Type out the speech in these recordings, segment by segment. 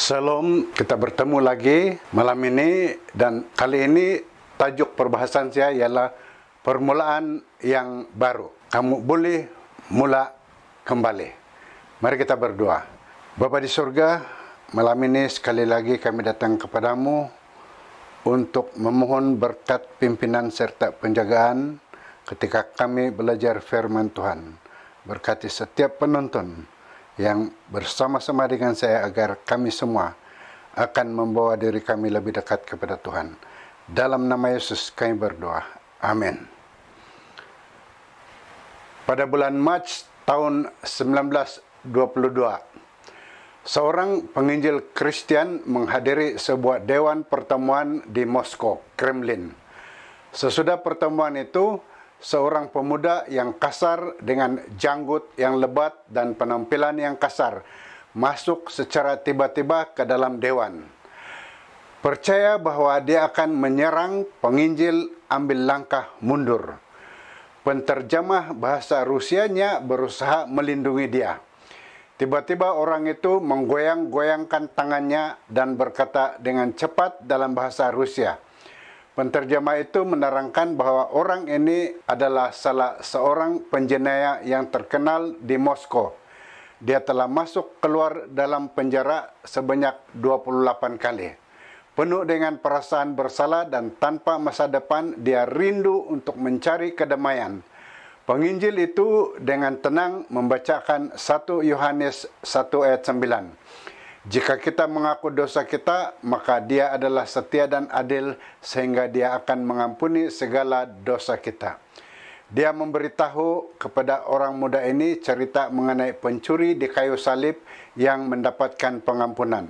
Shalom, kita bertemu lagi malam ini dan kali ini tajuk perbahasan saya ialah permulaan yang baru. Kamu boleh mula kembali. Mari kita berdoa. Bapa di surga, malam ini sekali lagi kami datang kepadamu untuk memohon berkat pimpinan serta penjagaan ketika kami belajar firman Tuhan. Berkati setiap penonton yang bersama-sama dengan saya agar kami semua akan membawa diri kami lebih dekat kepada Tuhan. Dalam nama Yesus kami berdoa. Amin. Pada bulan Mac tahun 1922, seorang penginjil Kristen menghadiri sebuah dewan pertemuan di Moskow, Kremlin. Sesudah pertemuan itu, seorang pemuda yang kasar dengan janggut yang lebat dan penampilan yang kasar masuk secara tiba-tiba ke dalam dewan. Percaya bahwa dia akan menyerang penginjil ambil langkah mundur. Penterjemah bahasa Rusianya berusaha melindungi dia. Tiba-tiba orang itu menggoyang-goyangkan tangannya dan berkata dengan cepat dalam bahasa Rusia. Penterjemah itu menerangkan bahwa orang ini adalah salah seorang penjenayah yang terkenal di Moskow. Dia telah masuk keluar dalam penjara sebanyak 28 kali. Penuh dengan perasaan bersalah dan tanpa masa depan, dia rindu untuk mencari kedamaian. Penginjil itu dengan tenang membacakan 1 Yohanes 1 ayat 9. Jika kita mengaku dosa kita, maka Dia adalah setia dan adil sehingga Dia akan mengampuni segala dosa kita. Dia memberitahu kepada orang muda ini cerita mengenai pencuri di kayu salib yang mendapatkan pengampunan.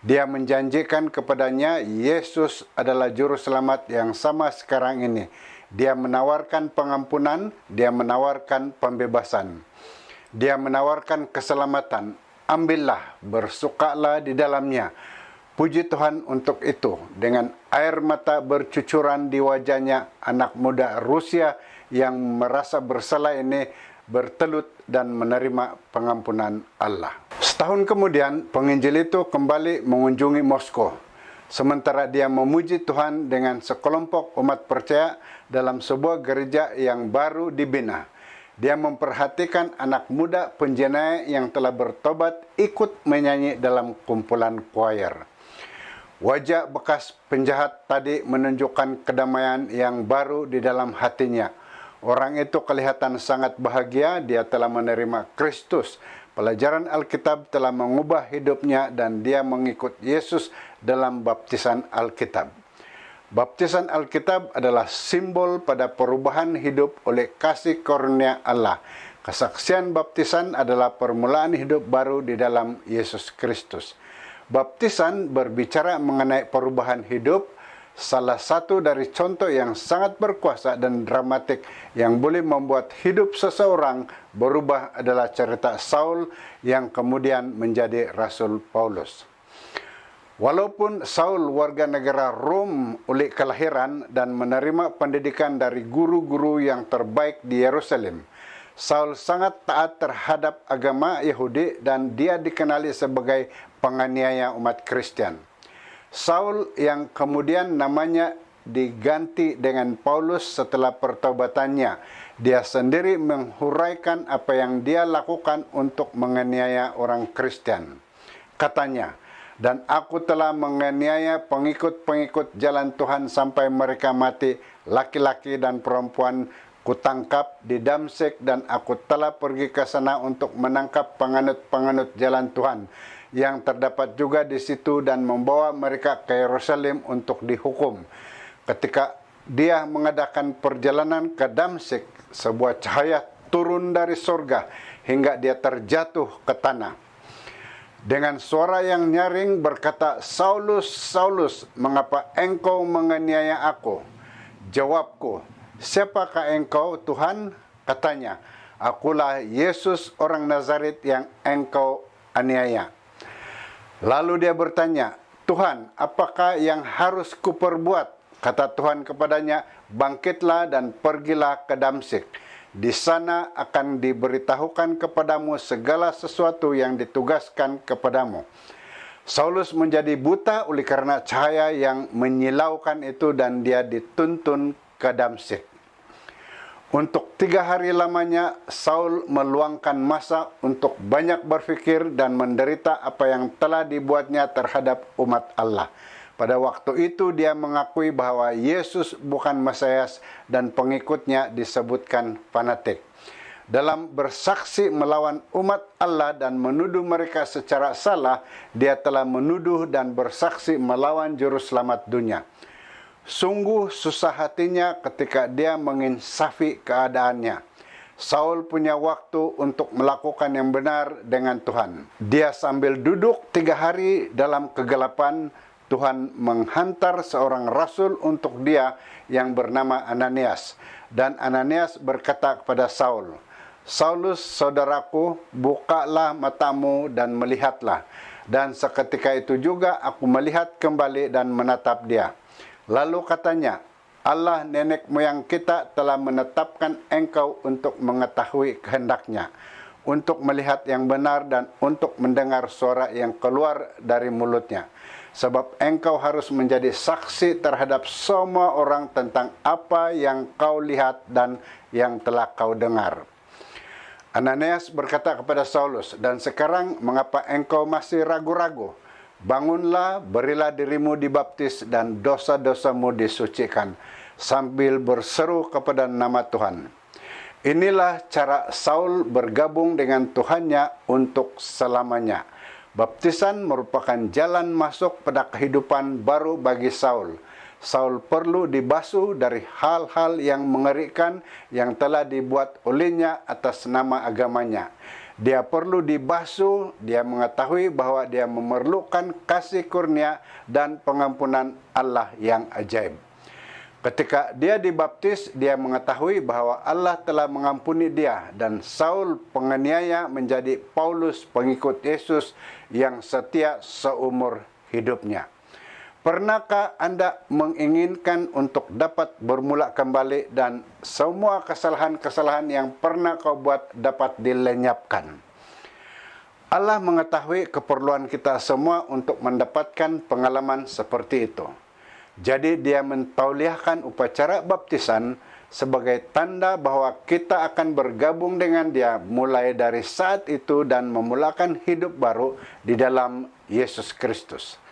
Dia menjanjikan kepadanya Yesus adalah juru selamat yang sama sekarang ini. Dia menawarkan pengampunan, dia menawarkan pembebasan. Dia menawarkan keselamatan. Ambillah, bersukalah di dalamnya. Puji Tuhan untuk itu. Dengan air mata bercucuran di wajahnya, anak muda Rusia yang merasa bersalah ini bertelut dan menerima pengampunan Allah. Setahun kemudian, penginjil itu kembali mengunjungi Moskow. Sementara dia memuji Tuhan dengan sekelompok umat percaya dalam sebuah gereja yang baru dibina. Dia memperhatikan anak muda penjenayah yang telah bertobat ikut menyanyi dalam kumpulan choir. Wajah bekas penjahat tadi menunjukkan kedamaian yang baru di dalam hatinya. Orang itu kelihatan sangat bahagia, dia telah menerima Kristus. Pelajaran Alkitab telah mengubah hidupnya dan dia mengikut Yesus dalam baptisan Alkitab. Baptisan Alkitab adalah simbol pada perubahan hidup oleh kasih karunia Allah. Kesaksian baptisan adalah permulaan hidup baru di dalam Yesus Kristus. Baptisan berbicara mengenai perubahan hidup. Salah satu dari contoh yang sangat berkuasa dan dramatik yang boleh membuat hidup seseorang berubah adalah cerita Saul yang kemudian menjadi Rasul Paulus. Walaupun Saul warga negara Rom oleh kelahiran dan menerima pendidikan dari guru-guru yang terbaik di Yerusalem, Saul sangat taat terhadap agama Yahudi dan dia dikenali sebagai penganiaya umat Kristen. Saul yang kemudian namanya diganti dengan Paulus setelah pertobatannya, dia sendiri menghuraikan apa yang dia lakukan untuk menganiaya orang Kristen. Katanya, dan aku telah menganiaya pengikut-pengikut jalan Tuhan sampai mereka mati, laki-laki dan perempuan kutangkap di Damsyik dan aku telah pergi ke sana untuk menangkap penganut-penganut jalan Tuhan yang terdapat juga di situ dan membawa mereka ke Yerusalem untuk dihukum. Ketika dia mengadakan perjalanan ke Damsyik, sebuah cahaya turun dari surga hingga dia terjatuh ke tanah. Dengan suara yang nyaring berkata, Saulus, Saulus, mengapa engkau menganiaya aku? Jawabku, siapakah engkau, Tuhan? Katanya, akulah Yesus orang Nazaret yang engkau aniaya. Lalu dia bertanya, Tuhan, apakah yang harus kuperbuat? Kata Tuhan kepadanya, bangkitlah dan pergilah ke Damsyik. Di sana akan diberitahukan kepadamu segala sesuatu yang ditugaskan kepadamu. Saulus menjadi buta oleh karena cahaya yang menyilaukan itu dan dia dituntun ke Damsyik. Untuk 3 hari lamanya Saul meluangkan masa untuk banyak berpikir dan menderita apa yang telah dibuatnya terhadap umat Allah. Pada waktu itu dia mengakui bahwa Yesus bukan Mesias dan pengikutnya disebutkan fanatik. Dalam bersaksi melawan umat Allah dan menuduh mereka secara salah, dia telah menuduh dan bersaksi melawan juru selamat dunia. Sungguh susah hatinya ketika dia menginsafi keadaannya. Saul punya waktu untuk melakukan yang benar dengan Tuhan. Dia sambil duduk 3 hari dalam kegelapan, Tuhan menghantar seorang rasul untuk dia yang bernama Ananias. Dan Ananias berkata kepada Saul, "Saulus, saudaraku, bukalah matamu dan melihatlah." Dan seketika itu juga aku melihat kembali dan menatap dia. Lalu katanya, "Allah nenek moyang kita telah menetapkan engkau untuk mengetahui kehendaknya, untuk melihat yang benar dan untuk mendengar suara yang keluar dari mulutnya. Sebab engkau harus menjadi saksi terhadap semua orang tentang apa yang kau lihat dan yang telah kau dengar." Ananias berkata kepada Saulus, "Dan sekarang mengapa engkau masih ragu-ragu? Bangunlah, berilah dirimu dibaptis dan dosa-dosamu disucikan, sambil berseru kepada nama Tuhan." Inilah cara Saul bergabung dengan Tuhannya untuk selamanya. Baptisan merupakan jalan masuk pada kehidupan baru bagi Saul. Saul perlu dibasuh dari hal-hal yang mengerikan yang telah dibuat olehnya atas nama agamanya. Dia perlu dibasuh, dia mengetahui bahwa dia memerlukan kasih kurnia dan pengampunan Allah yang ajaib. Ketika dia dibaptis, dia mengetahui bahwa Allah telah mengampuni dia dan Saul penganiaya menjadi Paulus pengikut Yesus yang setia seumur hidupnya. Pernahkah Anda menginginkan untuk dapat bermula kembali dan semua kesalahan-kesalahan yang pernah kau buat dapat dilenyapkan? Allah mengetahui keperluan kita semua untuk mendapatkan pengalaman seperti itu. Jadi dia mentauliahkan upacara baptisan sebagai tanda bahwa kita akan bergabung dengan dia mulai dari saat itu dan memulakan hidup baru di dalam Yesus Kristus.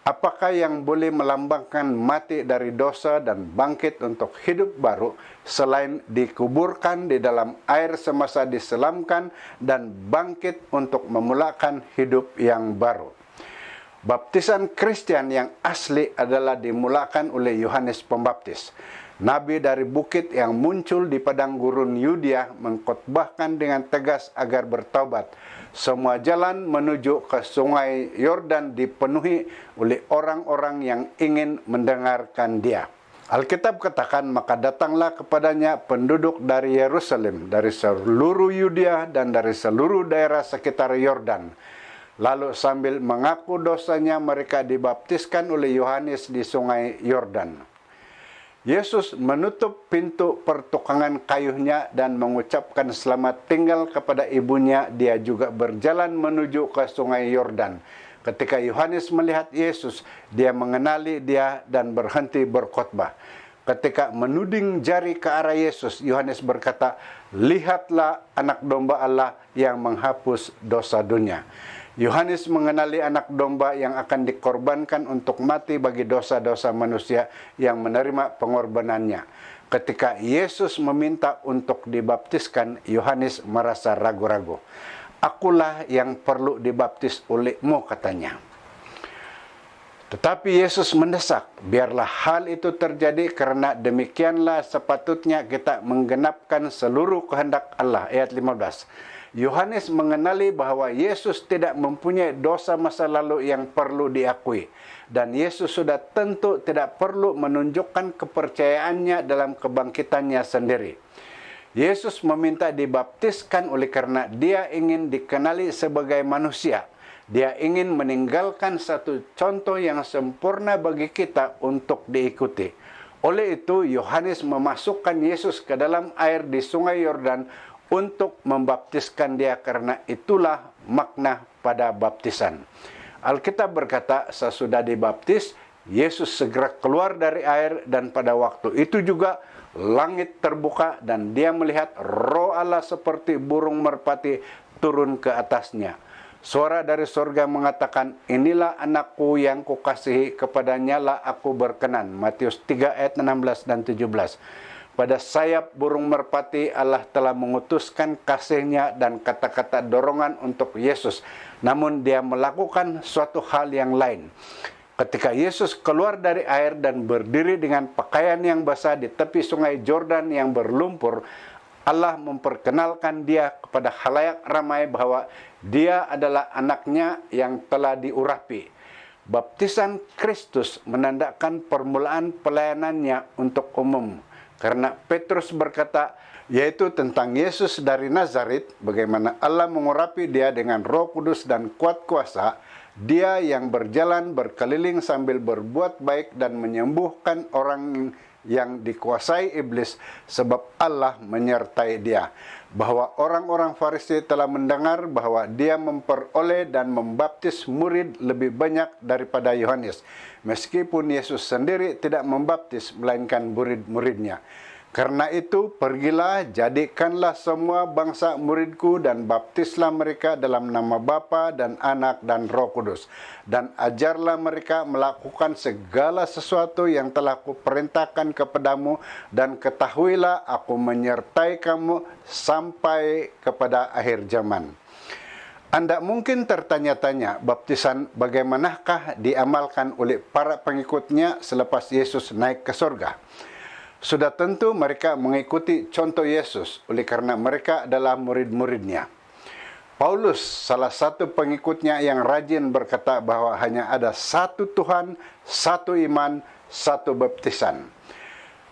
Apakah yang boleh melambangkan mati dari dosa dan bangkit untuk hidup baru selain dikuburkan di dalam air semasa diselamkan dan bangkit untuk memulakan hidup yang baru? Baptisan Kristen yang asli adalah dimulakan oleh Yohanes Pembaptis. Nabi dari bukit yang muncul di padang gurun Yudea mengkhotbahkan dengan tegas agar bertaubat. Semua jalan menuju ke sungai Yordan dipenuhi oleh orang-orang yang ingin mendengarkan dia. Alkitab katakan, "Maka datanglah kepadanya penduduk dari Yerusalem, dari seluruh Yudea dan dari seluruh daerah sekitar Yordan. Lalu sambil mengaku dosanya mereka dibaptiskan oleh Yohanes di sungai Yordan." Yesus menutup pintu pertukangan kayunya dan mengucapkan selamat tinggal kepada ibunya. Dia juga berjalan menuju ke sungai Yordan. Ketika Yohanes melihat Yesus, dia mengenali dia dan berhenti berkhotbah. Ketika menuding jari ke arah Yesus, Yohanes berkata, "Lihatlah anak domba Allah yang menghapus dosa dunia." Yohanes mengenali anak domba yang akan dikorbankan untuk mati bagi dosa-dosa manusia yang menerima pengorbanannya. Ketika Yesus meminta untuk dibaptiskan, Yohanes merasa ragu-ragu. "Akulah yang perlu dibaptis olehmu," katanya. Tetapi Yesus mendesak, "Biarlah hal itu terjadi karena demikianlah sepatutnya kita menggenapkan seluruh kehendak Allah." Ayat 15. Yohanes mengenali bahwa Yesus tidak mempunyai dosa masa lalu yang perlu diakui. Dan Yesus sudah tentu tidak perlu menunjukkan kepercayaannya dalam kebangkitannya sendiri. Yesus meminta dibaptiskan oleh karena dia ingin dikenali sebagai manusia. Dia ingin meninggalkan satu contoh yang sempurna bagi kita untuk diikuti. Oleh itu, Yohanes memasukkan Yesus ke dalam air di sungai Yordan untuk membaptiskan dia, karena itulah makna pada baptisan. Alkitab berkata, sesudah dibaptis, Yesus segera keluar dari air, dan pada waktu itu juga langit terbuka dan dia melihat Roh Allah seperti burung merpati turun ke atasnya. Suara dari surga mengatakan, inilah anakku yang kukasihi, kepadanya lah aku berkenan. Matius 3 ayat 16 dan 17. Pada sayap burung merpati Allah telah mengutuskan kasih-Nya dan kata-kata dorongan untuk Yesus. Namun dia melakukan suatu hal yang lain. Ketika Yesus keluar dari air dan berdiri dengan pakaian yang basah di tepi sungai Jordan yang berlumpur, Allah memperkenalkan dia kepada khalayak ramai bahwa dia adalah anaknya yang telah diurapi. Baptisan Kristus menandakan permulaan pelayanannya untuk umum. Karena Petrus berkata, yaitu tentang Yesus dari Nazaret, bagaimana Allah mengurapi dia dengan Roh Kudus dan kuat kuasa, dia yang berjalan berkeliling sambil berbuat baik dan menyembuhkan orang yang dikuasai iblis, sebab Allah menyertai dia. Bahwa orang-orang Farisi telah mendengar bahwa dia memperoleh dan membaptis murid lebih banyak daripada Yohanes, meskipun Yesus sendiri tidak membaptis melainkan murid-muridnya. Karena itu, pergilah, jadikanlah semua bangsa muridku dan baptislah mereka dalam nama Bapa dan Anak dan Roh Kudus. Dan ajarlah mereka melakukan segala sesuatu yang telah kuperintahkan kepadamu, dan ketahuilah aku menyertai kamu sampai kepada akhir zaman. Anda mungkin tertanya-tanya, baptisan bagaimanakah diamalkan oleh para pengikutnya selepas Yesus naik ke surga? Sudah tentu mereka mengikuti contoh Yesus, oleh karena mereka adalah murid-muridnya. Paulus, salah satu pengikutnya yang rajin, berkata bahwa hanya ada satu Tuhan, satu iman, satu baptisan.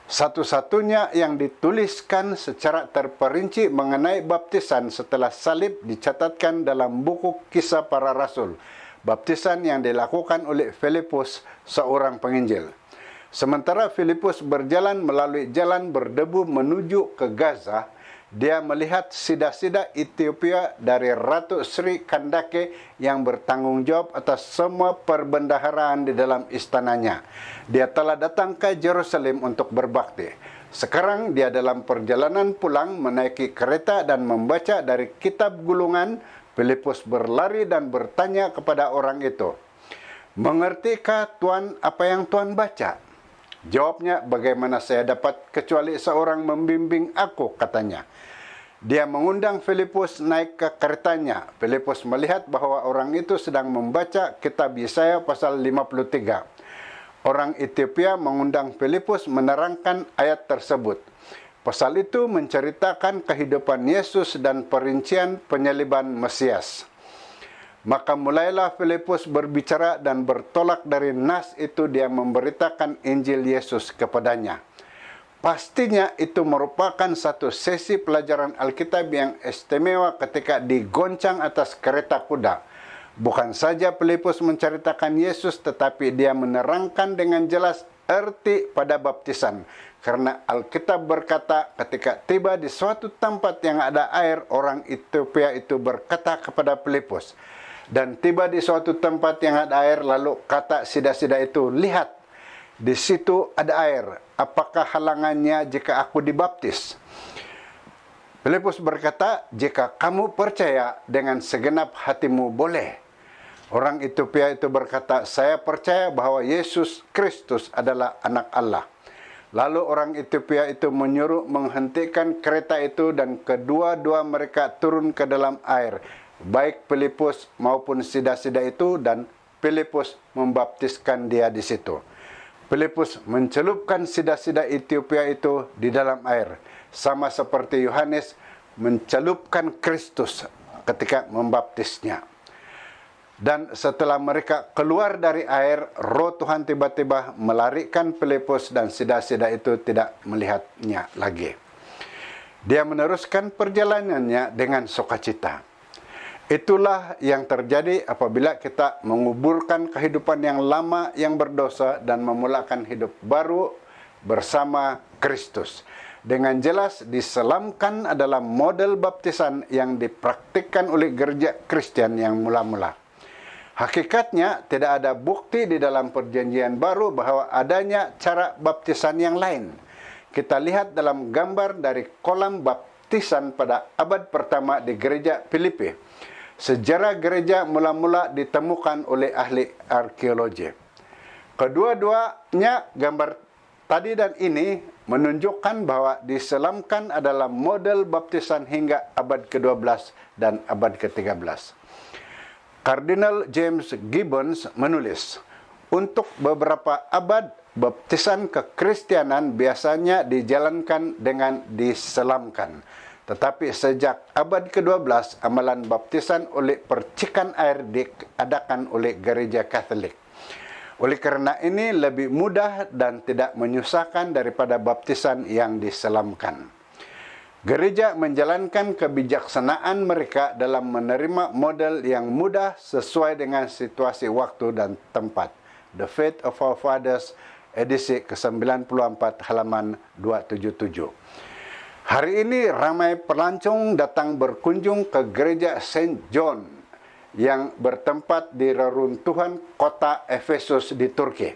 Satu-satunya yang dituliskan secara terperinci mengenai baptisan setelah salib dicatatkan dalam buku Kisah Para Rasul, baptisan yang dilakukan oleh Filipus, seorang penginjil. Sementara Filipus berjalan melalui jalan berdebu menuju ke Gaza, dia melihat sida-sida Ethiopia dari Ratu Sri Kandake yang bertanggung jawab atas semua perbendaharaan di dalam istananya. Dia telah datang ke Yerusalem untuk berbakti. Sekarang dia dalam perjalanan pulang menaiki kereta dan membaca dari kitab gulungan. Filipus berlari dan bertanya kepada orang itu, "Mengertikah Tuan apa yang Tuan baca?" Jawabnya, "Bagaimana saya dapat kecuali seorang membimbing aku," katanya. Dia mengundang Filipus naik ke keretanya. Filipus melihat bahwa orang itu sedang membaca kitab Yesaya pasal 53. Orang Ethiopia mengundang Filipus menerangkan ayat tersebut. Pasal itu menceritakan kehidupan Yesus dan perincian penyaliban Mesias. Maka mulailah Filipus berbicara dan bertolak dari nas itu dia memberitakan Injil Yesus kepadanya. Pastinya itu merupakan satu sesi pelajaran Alkitab yang istimewa ketika digoncang atas kereta kuda. Bukan saja Filipus menceritakan Yesus, tetapi dia menerangkan dengan jelas arti pada baptisan. Karena Alkitab berkata ketika tiba di suatu tempat yang ada air, orang Ethiopia itu berkata kepada Filipus, dan tiba di suatu tempat yang ada air, lalu kata sida-sida itu, "Lihat, di situ ada air. Apakah halangannya jika aku dibaptis?" Filipus berkata, "Jika kamu percaya dengan segenap hatimu, boleh." Orang Ethiopia itu berkata, "Saya percaya bahwa Yesus Kristus adalah anak Allah." Lalu orang Ethiopia itu menyuruh menghentikan kereta itu dan kedua-dua mereka turun ke dalam air. Baik Filipus maupun sida-sida itu, dan Filipus membaptiskan dia di situ. Filipus mencelupkan sida-sida Ethiopia itu di dalam air, sama seperti Yohanes mencelupkan Kristus ketika membaptisnya. Dan setelah mereka keluar dari air, Roh Tuhan tiba-tiba melarikan Filipus dan sida-sida itu tidak melihatnya lagi. Dia meneruskan perjalanannya dengan sukacita. Itulah yang terjadi apabila kita menguburkan kehidupan yang lama yang berdosa dan memulakan hidup baru bersama Kristus. Dengan jelas diselamkan adalah model baptisan yang dipraktikkan oleh gereja Kristen yang mula-mula. Hakikatnya tidak ada bukti di dalam perjanjian baru bahwa adanya cara baptisan yang lain. Kita lihat dalam gambar dari kolam baptisan pada abad pertama di gereja Filipi. Sejarah gereja mula-mula ditemukan oleh ahli arkeologi. Kedua-duanya gambar tadi dan ini menunjukkan bahwa diselamkan adalah model baptisan hingga abad ke-12 dan abad ke-13. Kardinal James Gibbons menulis, untuk beberapa abad, baptisan kekristianan biasanya dijalankan dengan diselamkan. Tetapi sejak abad ke-12, amalan baptisan oleh percikan air diadakan oleh gereja Katolik. Oleh karena ini lebih mudah dan tidak menyusahkan daripada baptisan yang diselamkan. Gereja menjalankan kebijaksanaan mereka dalam menerima model yang mudah sesuai dengan situasi waktu dan tempat. The Faith of Our Fathers, edisi ke-94 halaman 277. Hari ini ramai pelancong datang berkunjung ke gereja Saint John yang bertempat di reruntuhan kota Efesus di Turki.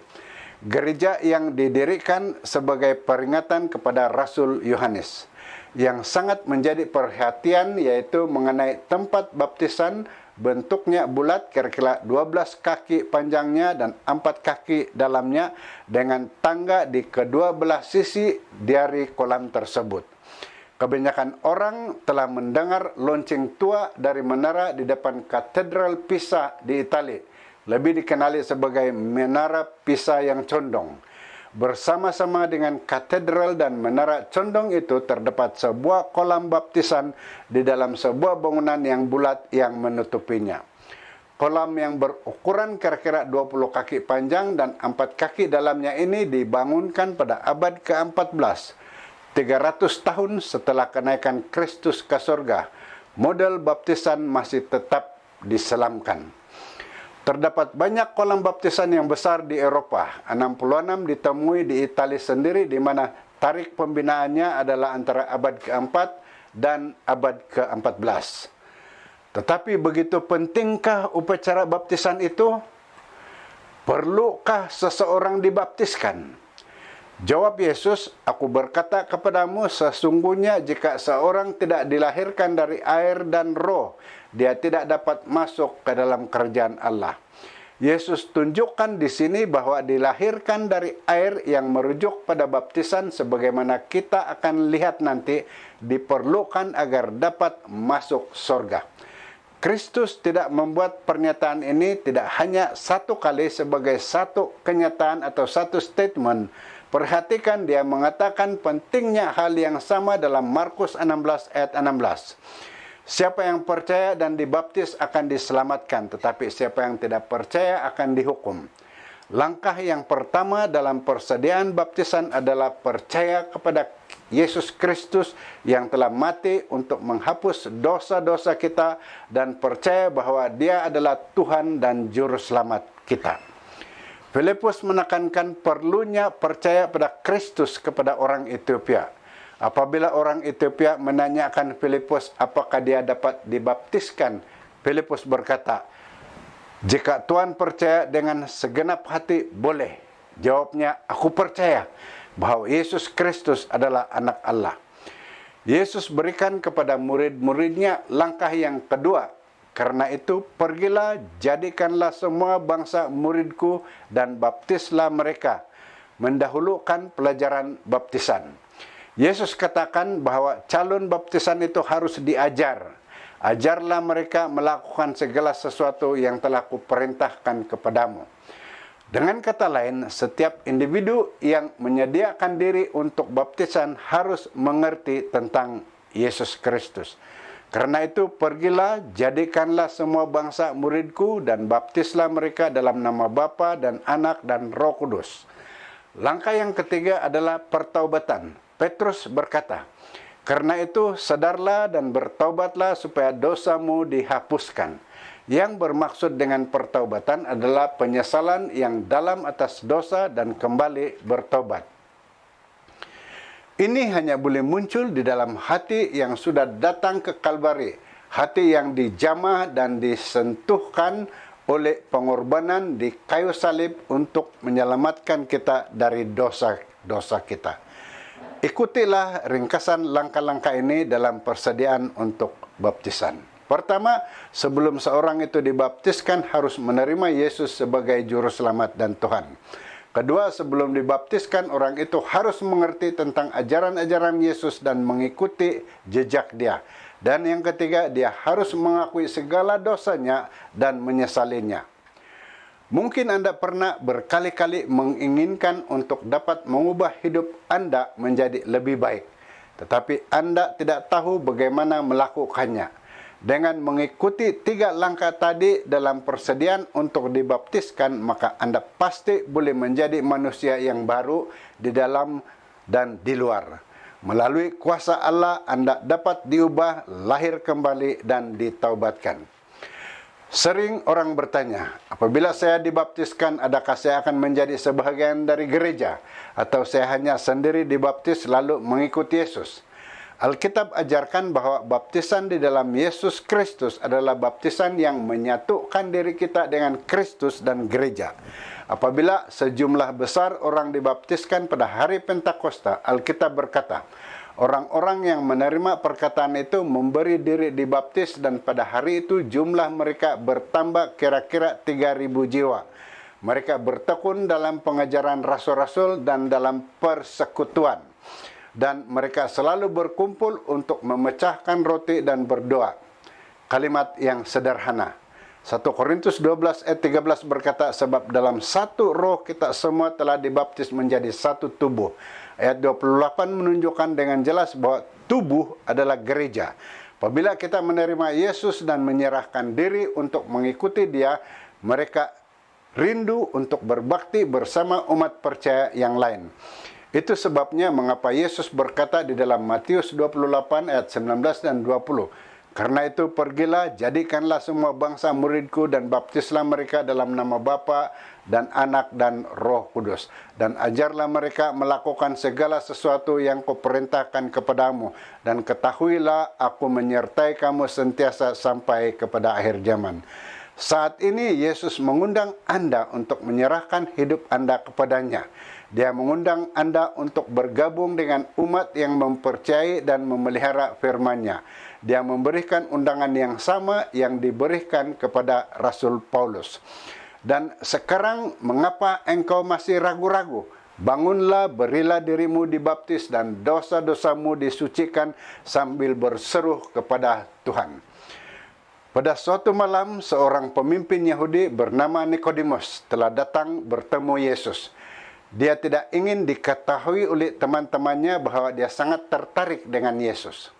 Gereja yang didirikan sebagai peringatan kepada Rasul Yohanes. Yang sangat menjadi perhatian yaitu mengenai tempat baptisan, bentuknya bulat kira-kira 12 kaki panjangnya dan 4 kaki dalamnya dengan tangga di kedua belah sisi dari kolam tersebut. Kebanyakan orang telah mendengar lonceng tua dari menara di depan Katedral Pisa di Italia, lebih dikenali sebagai Menara Pisa yang condong. Bersama-sama dengan katedral dan menara condong itu terdapat sebuah kolam baptisan di dalam sebuah bangunan yang bulat yang menutupinya. Kolam yang berukuran kira-kira 20 kaki panjang dan 4 kaki dalamnya ini dibangunkan pada abad ke-14, 300 tahun setelah kenaikan Kristus ke surga. Model baptisan masih tetap diselamkan. Terdapat banyak kolam baptisan yang besar di Eropa. 66 ditemui di Italia sendiri, di mana tarikh pembinaannya adalah antara abad ke-4 dan abad ke-14. Tetapi begitu pentingkah upacara baptisan itu? Perlukah seseorang dibaptiskan? Jawab Yesus, "Aku berkata kepadamu, sesungguhnya jika seorang tidak dilahirkan dari air dan roh, dia tidak dapat masuk ke dalam kerajaan Allah." Yesus tunjukkan di sini bahwa dilahirkan dari air yang merujuk pada baptisan sebagaimana kita akan lihat nanti diperlukan agar dapat masuk surga. Kristus tidak membuat pernyataan ini tidak hanya satu kali sebagai satu kenyataan atau satu statement. Perhatikan, dia mengatakan pentingnya hal yang sama dalam Markus 16 ayat 16. Siapa yang percaya dan dibaptis akan diselamatkan, tetapi siapa yang tidak percaya akan dihukum. Langkah yang pertama dalam persediaan baptisan adalah percaya kepada Yesus Kristus yang telah mati untuk menghapus dosa-dosa kita dan percaya bahwa Dia adalah Tuhan dan Juru Selamat kita. Filipus menekankan perlunya percaya pada Kristus kepada orang Ethiopia. Apabila orang Ethiopia menanyakan Filipus apakah dia dapat dibaptiskan, Filipus berkata, "Jika Tuhan percaya dengan segenap hati, boleh." Jawabnya, "Aku percaya bahwa Yesus Kristus adalah anak Allah." Yesus berikan kepada murid-muridnya langkah yang kedua. Karena itu, pergilah, jadikanlah semua bangsa muridku dan baptislah mereka, mendahulukan pelajaran baptisan. Yesus katakan bahwa calon baptisan itu harus diajar. Ajarlah mereka melakukan segala sesuatu yang telah kuperintahkan kepadamu. Dengan kata lain, setiap individu yang menyediakan diri untuk baptisan harus mengerti tentang Yesus Kristus. Karena itu, pergilah, jadikanlah semua bangsa muridku dan baptislah mereka dalam nama Bapa dan Anak dan Roh Kudus. Langkah yang ketiga adalah pertaubatan. Petrus berkata, "Karena itu sadarlah dan bertaubatlah supaya dosamu dihapuskan." Yang bermaksud dengan pertaubatan adalah penyesalan yang dalam atas dosa dan kembali bertobat. Ini hanya boleh muncul di dalam hati yang sudah datang ke Kalvari, hati yang dijamah dan disentuhkan oleh pengorbanan di kayu salib untuk menyelamatkan kita dari dosa-dosa kita. Ikutilah ringkasan langkah-langkah ini dalam persediaan untuk baptisan. Pertama, sebelum seorang itu dibaptiskan harus menerima Yesus sebagai juru selamat dan Tuhan. Kedua, sebelum dibaptiskan orang itu harus mengerti tentang ajaran-ajaran Yesus dan mengikuti jejak dia. Dan yang ketiga, dia harus mengakui segala dosanya dan menyesalinya. Mungkin Anda pernah berkali-kali menginginkan untuk dapat mengubah hidup Anda menjadi lebih baik. Tetapi Anda tidak tahu bagaimana melakukannya. Dengan mengikuti 3 langkah tadi dalam persediaan untuk dibaptiskan, maka Anda pasti boleh menjadi manusia yang baru di dalam dan di luar. Melalui kuasa Allah, Anda dapat diubah, lahir kembali, dan ditaubatkan. Sering orang bertanya, apabila saya dibaptiskan, adakah saya akan menjadi sebahagian dari gereja? Atau saya hanya sendiri dibaptis lalu mengikuti Yesus? Alkitab ajarkan bahwa baptisan di dalam Yesus Kristus adalah baptisan yang menyatukan diri kita dengan Kristus dan gereja. Apabila sejumlah besar orang dibaptiskan pada hari Pentakosta, Alkitab berkata, orang-orang yang menerima perkataan itu memberi diri dibaptis dan pada hari itu jumlah mereka bertambah kira-kira 3.000 jiwa. Mereka bertekun dalam pengajaran rasul-rasul dan dalam persekutuan. Dan mereka selalu berkumpul untuk memecahkan roti dan berdoa. Kalimat yang sederhana. 1 Korintus 12 ayat 13 berkata, sebab dalam satu roh kita semua telah dibaptis menjadi satu tubuh. Ayat 28 menunjukkan dengan jelas bahwa tubuh adalah gereja. Apabila kita menerima Yesus dan menyerahkan diri untuk mengikuti Dia, mereka rindu untuk berbakti bersama umat percaya yang lain. Itu sebabnya mengapa Yesus berkata di dalam Matius 28 ayat 19 dan 20. Karena itu pergilah, jadikanlah semua bangsa muridku dan baptislah mereka dalam nama Bapa dan Anak dan Roh Kudus. Dan ajarlah mereka melakukan segala sesuatu yang kuperintahkan kepadamu. Dan ketahuilah aku menyertai kamu sentiasa sampai kepada akhir zaman. Saat ini Yesus mengundang Anda untuk menyerahkan hidup Anda kepadanya. Dia mengundang Anda untuk bergabung dengan umat yang mempercayai dan memelihara firman-Nya. Dia memberikan undangan yang sama yang diberikan kepada Rasul Paulus. Dan sekarang mengapa engkau masih ragu-ragu? Bangunlah, berilah dirimu dibaptis dan dosa-dosamu disucikan sambil berseru kepada Tuhan. Pada suatu malam, seorang pemimpin Yahudi bernama Nikodemus telah datang bertemu Yesus. Dia tidak ingin diketahui oleh teman-temannya bahwa dia sangat tertarik dengan Yesus.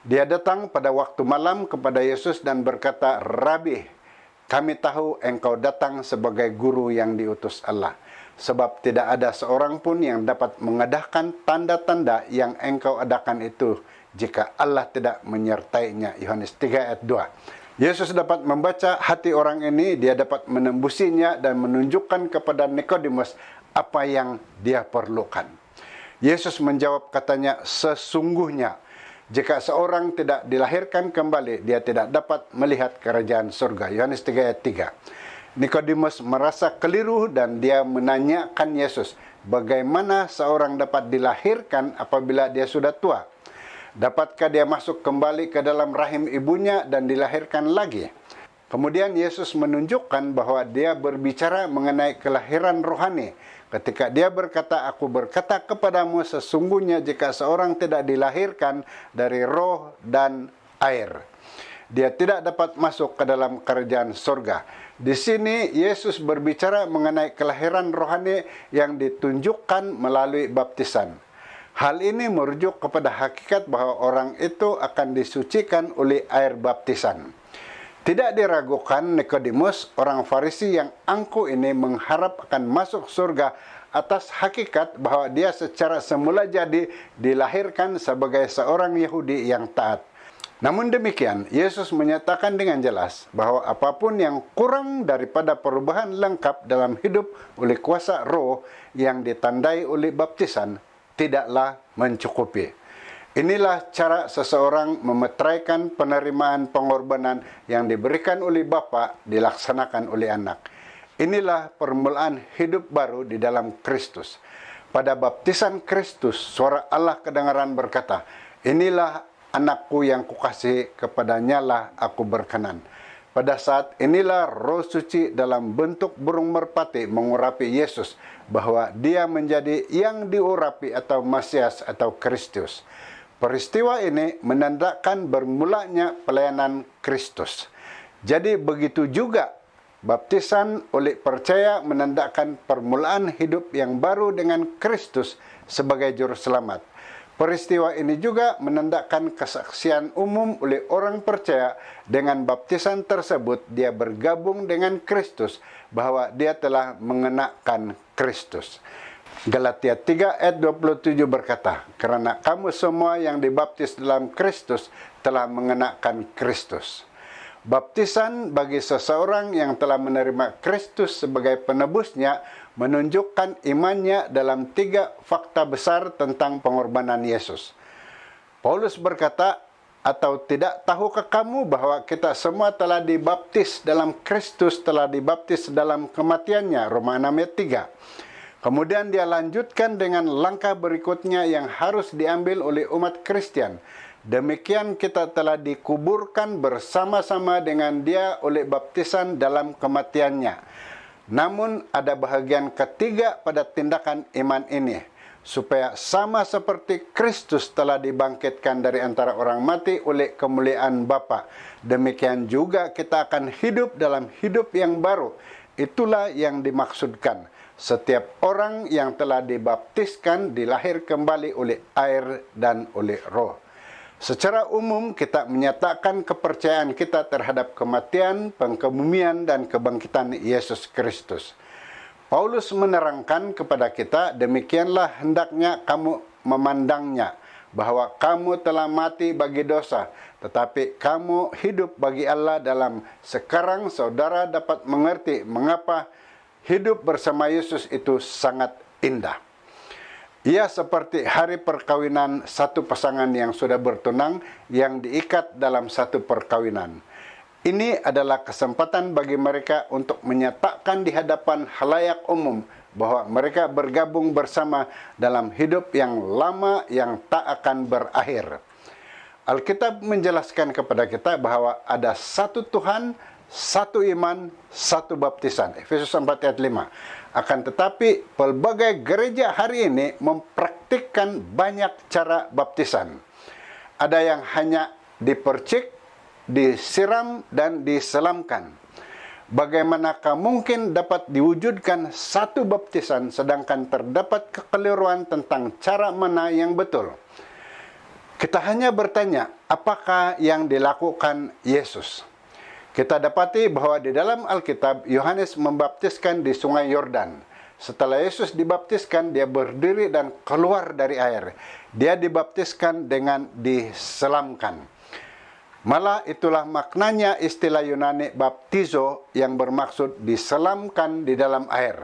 Dia datang pada waktu malam kepada Yesus dan berkata, Rabi, kami tahu engkau datang sebagai guru yang diutus Allah. Sebab tidak ada seorang pun yang dapat mengadakan tanda-tanda yang engkau adakan itu jika Allah tidak menyertainya. Yohanes 3 ayat 2. Yesus dapat membaca hati orang ini, dia dapat menembusinya dan menunjukkan kepada Nikodemus apa yang dia perlukan. Yesus menjawab katanya, sesungguhnya jika seorang tidak dilahirkan kembali, dia tidak dapat melihat kerajaan surga. Yohanes 3 ayat 3. Nikodemus merasa keliru dan dia menanyakan Yesus, bagaimana seorang dapat dilahirkan apabila dia sudah tua? Dapatkah dia masuk kembali ke dalam rahim ibunya dan dilahirkan lagi? Kemudian Yesus menunjukkan bahwa dia berbicara mengenai kelahiran rohani. Ketika dia berkata, aku berkata kepadamu sesungguhnya jika seorang tidak dilahirkan dari roh dan air, dia tidak dapat masuk ke dalam kerajaan surga. Di sini Yesus berbicara mengenai kelahiran rohani yang ditunjukkan melalui baptisan. Hal ini merujuk kepada hakikat bahwa orang itu akan disucikan oleh air baptisan. Tidak diragukan Nikodemus, orang Farisi yang angkuh ini mengharap akan masuk surga atas hakikat bahwa dia secara semula jadi dilahirkan sebagai seorang Yahudi yang taat. Namun demikian, Yesus menyatakan dengan jelas bahwa apapun yang kurang daripada perubahan lengkap dalam hidup oleh kuasa roh yang ditandai oleh baptisan, tidaklah mencukupi. Inilah cara seseorang memeteraikan penerimaan pengorbanan yang diberikan oleh Bapa dilaksanakan oleh anak. Inilah permulaan hidup baru di dalam Kristus. Pada baptisan Kristus, suara Allah kedengaran berkata, "Inilah anakku yang kukasihi, kepadanya lah aku berkenan." Pada saat inilah Roh Suci dalam bentuk burung merpati mengurapi Yesus bahwa dia menjadi yang diurapi atau Mesias atau Kristus. Peristiwa ini menandakan bermulanya pelayanan Kristus. Jadi begitu juga baptisan oleh percaya menandakan permulaan hidup yang baru dengan Kristus sebagai juru selamat. Peristiwa ini juga menandakan kesaksian umum oleh orang percaya dengan baptisan tersebut dia bergabung dengan Kristus bahwa dia telah mengenakan Kristus. Galatia 3 ayat 27 berkata, "Karena kamu semua yang dibaptis dalam Kristus telah mengenakan Kristus." Baptisan bagi seseorang yang telah menerima Kristus sebagai penebusnya menunjukkan imannya dalam 3 fakta besar tentang pengorbanan Yesus. Paulus berkata, "Atau tidak tahukah kamu bahwa kita semua telah dibaptis dalam Kristus, telah dibaptis dalam kematiannya?" Roma 6 ayat 3. Kemudian dia lanjutkan dengan langkah berikutnya yang harus diambil oleh umat Kristen. Demikian kita telah dikuburkan bersama-sama dengan dia oleh baptisan dalam kematiannya. Namun ada bahagian ketiga pada tindakan iman ini, supaya sama seperti Kristus telah dibangkitkan dari antara orang mati oleh kemuliaan Bapa, demikian juga kita akan hidup dalam hidup yang baru. Itulah yang dimaksudkan. Setiap orang yang telah dibaptiskan dilahir kembali oleh air dan oleh Roh. Secara umum kita menyatakan kepercayaan kita terhadap kematian, pengkebumian, dan kebangkitan Yesus Kristus. Paulus menerangkan kepada kita, demikianlah hendaknya kamu memandangnya, bahwa kamu telah mati bagi dosa, tetapi kamu hidup bagi Allah dalam. Sekarang saudara dapat mengerti mengapa hidup bersama Yesus itu sangat indah. Ia seperti hari perkawinan satu pasangan yang sudah bertunang yang diikat dalam satu perkawinan. Ini adalah kesempatan bagi mereka untuk menyatakan di hadapan halayak umum bahwa mereka bergabung bersama dalam hidup yang lama yang tak akan berakhir. Alkitab menjelaskan kepada kita bahwa ada satu Tuhan, satu iman, satu baptisan. Efesus 4 ayat 5. Akan tetapi pelbagai gereja hari ini mempraktikkan banyak cara baptisan. Ada yang hanya dipercik, disiram, dan diselamkan. Bagaimanakah mungkin dapat diwujudkan satu baptisan sedangkan terdapat kekeliruan tentang cara mana yang betul? Kita hanya bertanya, apakah yang dilakukan Yesus? Kita dapati bahwa di dalam Alkitab, Yohanes membaptiskan di sungai Yordan. Setelah Yesus dibaptiskan, dia berdiri dan keluar dari air. Dia dibaptiskan dengan diselamkan. Malah itulah maknanya istilah Yunani baptizo yang bermaksud diselamkan di dalam air.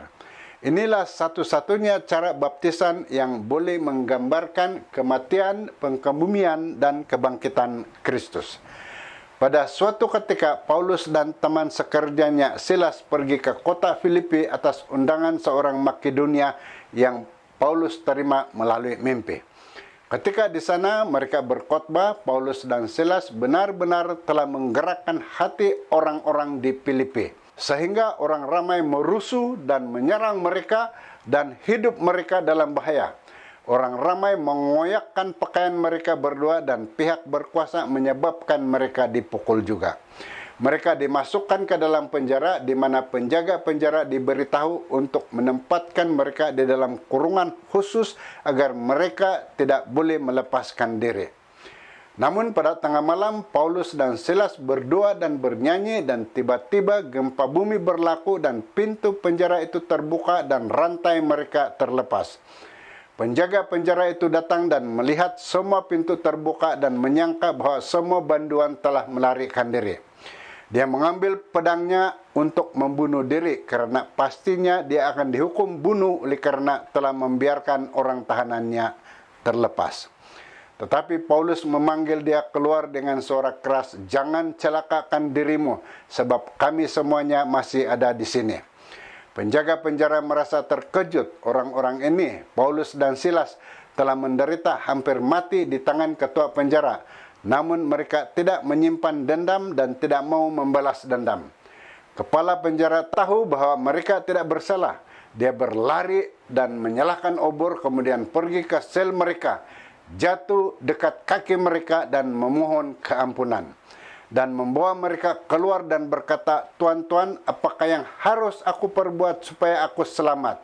Inilah satu-satunya cara baptisan yang boleh menggambarkan kematian, pengkebumian, dan kebangkitan Kristus. Pada suatu ketika, Paulus dan teman sekerjanya Silas pergi ke kota Filipi atas undangan seorang Makedonia yang Paulus terima melalui mimpi. Ketika di sana mereka berkhotbah, Paulus dan Silas benar-benar telah menggerakkan hati orang-orang di Filipi, sehingga orang ramai merusuh dan menyerang mereka dan hidup mereka dalam bahaya. Orang ramai mengoyakkan pakaian mereka berdua dan pihak berkuasa menyebabkan mereka dipukul juga. Mereka dimasukkan ke dalam penjara di mana penjaga penjara diberitahu untuk menempatkan mereka di dalam kurungan khusus agar mereka tidak boleh melepaskan diri. Namun pada tengah malam Paulus dan Silas berdoa dan bernyanyi dan tiba-tiba gempa bumi berlaku dan pintu penjara itu terbuka dan rantai mereka terlepas. Penjaga penjara itu datang dan melihat semua pintu terbuka dan menyangka bahwa semua banduan telah melarikan diri. Dia mengambil pedangnya untuk membunuh diri karena pastinya dia akan dihukum bunuh oleh karena telah membiarkan orang tahanannya terlepas. Tetapi Paulus memanggil dia keluar dengan suara keras, "Jangan celakakan dirimu, sebab kami semuanya masih ada di sini." Penjaga penjara merasa terkejut. Orang-orang ini, Paulus dan Silas, telah menderita hampir mati di tangan ketua penjara. Namun mereka tidak menyimpan dendam dan tidak mau membalas dendam. Kepala penjara tahu bahwa mereka tidak bersalah. Dia berlari dan menyalahkan obor, kemudian pergi ke sel mereka, jatuh dekat kaki mereka dan memohon keampunan. Dan membawa mereka keluar dan berkata, "Tuan-tuan, apakah yang harus aku perbuat supaya aku selamat?"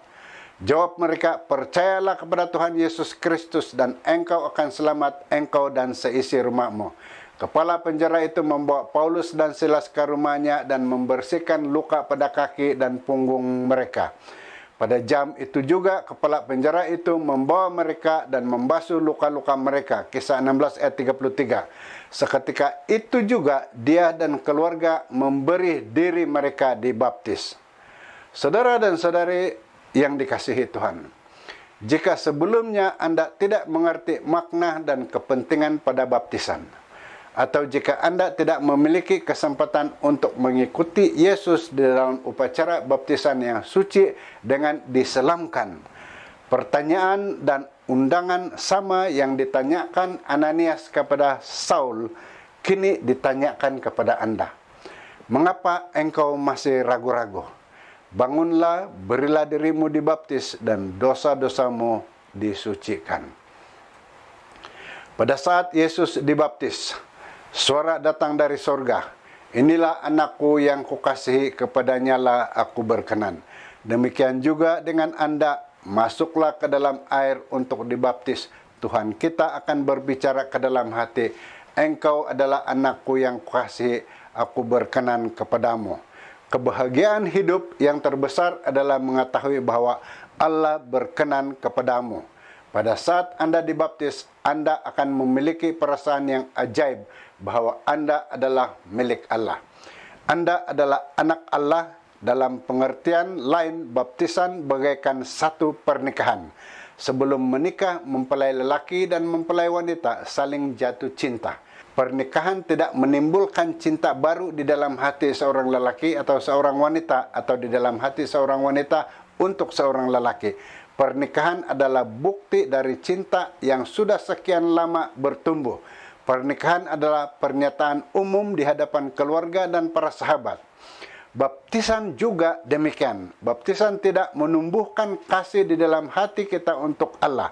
Jawab mereka, "Percayalah kepada Tuhan Yesus Kristus dan engkau akan selamat, engkau dan seisi rumahmu." Kepala penjara itu membawa Paulus dan Silas ke rumahnya dan membersihkan luka pada kaki dan punggung mereka. Pada jam itu juga kepala penjara itu membawa mereka dan membasuh luka-luka mereka. Kisah 16 ayat 33. Seketika itu juga dia dan keluarga memberi diri mereka dibaptis. Saudara dan saudari yang dikasihi Tuhan, jika sebelumnya Anda tidak mengerti makna dan kepentingan pada baptisan, atau jika Anda tidak memiliki kesempatan untuk mengikuti Yesus di dalam upacara baptisan yang suci dengan diselamkan, pertanyaan dan undangan sama yang ditanyakan Ananias kepada Saul, kini ditanyakan kepada Anda. Mengapa engkau masih ragu-ragu? Bangunlah, berilah dirimu dibaptis, dan dosa-dosamu disucikan. Pada saat Yesus dibaptis, suara datang dari sorga, "Inilah anakku yang kukasihi, kepadanya lah aku berkenan." Demikian juga dengan Anda, masuklah ke dalam air untuk dibaptis. Tuhan kita akan berbicara ke dalam hati, "Engkau adalah anakku yang kukasihi, aku berkenan kepadamu." Kebahagiaan hidup yang terbesar adalah mengetahui bahwa Allah berkenan kepadamu. Pada saat Anda dibaptis, Anda akan memiliki perasaan yang ajaib bahwa Anda adalah milik Allah. Anda adalah anak Allah. Dalam pengertian lain, baptisan bagaikan satu pernikahan. Sebelum menikah, mempelai lelaki dan mempelai wanita saling jatuh cinta. Pernikahan tidak menimbulkan cinta baru di dalam hati seorang lelaki atau seorang wanita, atau di dalam hati seorang wanita untuk seorang lelaki. Pernikahan adalah bukti dari cinta yang sudah sekian lama bertumbuh. Pernikahan adalah pernyataan umum di hadapan keluarga dan para sahabat. Baptisan juga demikian. Baptisan tidak menumbuhkan kasih di dalam hati kita untuk Allah.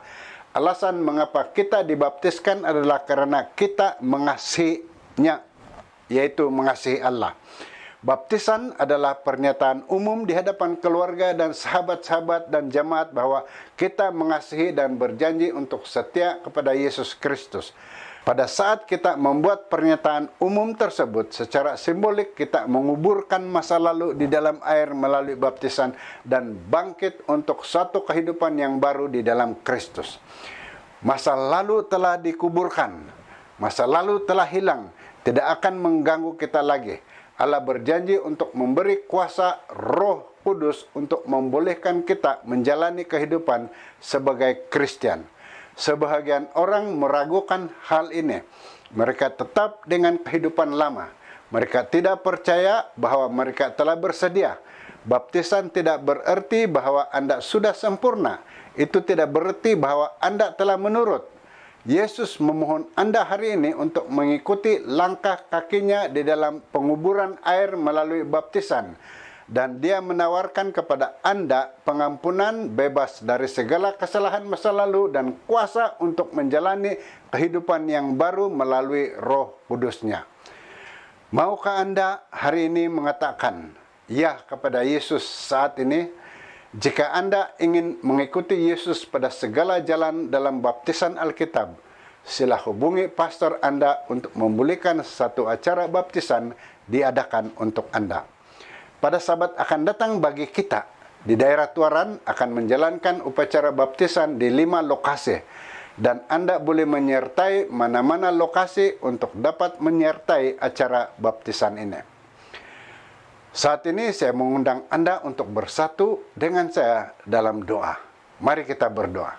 Alasan mengapa kita dibaptiskan adalah karena kita mengasihinya, yaitu mengasihi Allah. Baptisan adalah pernyataan umum di hadapan keluarga dan sahabat-sahabat dan jemaat bahwa kita mengasihi dan berjanji untuk setia kepada Yesus Kristus. Pada saat kita membuat pernyataan umum tersebut, secara simbolik kita menguburkan masa lalu di dalam air melalui baptisan dan bangkit untuk suatu kehidupan yang baru di dalam Kristus. Masa lalu telah dikuburkan, masa lalu telah hilang, tidak akan mengganggu kita lagi. Allah berjanji untuk memberi kuasa Roh Kudus untuk membolehkan kita menjalani kehidupan sebagai Kristen. Sebahagian orang meragukan hal ini. Mereka tetap dengan kehidupan lama. Mereka tidak percaya bahwa mereka telah bersedia. Baptisan tidak berarti bahwa Anda sudah sempurna. Itu tidak berarti bahwa Anda telah menurut. Yesus memohon Anda hari ini untuk mengikuti langkah kakinya di dalam penguburan air melalui baptisan. Dan dia menawarkan kepada Anda pengampunan, bebas dari segala kesalahan masa lalu, dan kuasa untuk menjalani kehidupan yang baru melalui Roh Kudus-Nya. Maukah Anda hari ini mengatakan ya kepada Yesus saat ini? Jika Anda ingin mengikuti Yesus pada segala jalan dalam baptisan Alkitab, sila hubungi pastor Anda untuk membolehkan satu acara baptisan diadakan untuk Anda. Pada Sabat akan datang bagi kita di daerah Tuaran akan menjalankan upacara baptisan di 5 lokasi, dan Anda boleh menyertai mana-mana lokasi untuk dapat menyertai acara baptisan ini. Saat ini saya mengundang Anda untuk bersatu dengan saya dalam doa. Mari kita berdoa.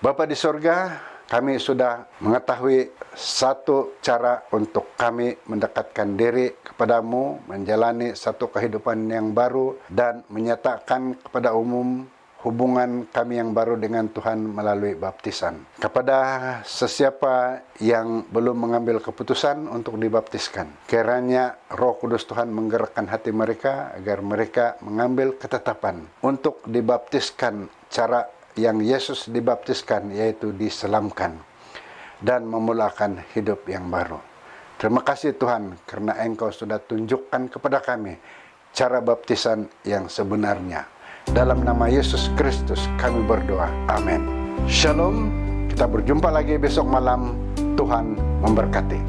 Bapa di sorga, kami sudah mengetahui satu cara untuk kami mendekatkan diri kepadamu, menjalani satu kehidupan yang baru, dan menyatakan kepada umum hubungan kami yang baru dengan Tuhan melalui baptisan. Kepada sesiapa yang belum mengambil keputusan untuk dibaptiskan, kiranya Roh Kudus Tuhan menggerakkan hati mereka agar mereka mengambil ketetapan untuk dibaptiskan cara yang Yesus dibaptiskan, yaitu diselamkan dan memulakan hidup yang baru. Terima kasih Tuhan, karena Engkau sudah tunjukkan kepada kami cara baptisan yang sebenarnya. Dalam nama Yesus Kristus kami berdoa. Amin. Shalom. Kita berjumpa lagi besok malam. Tuhan memberkati.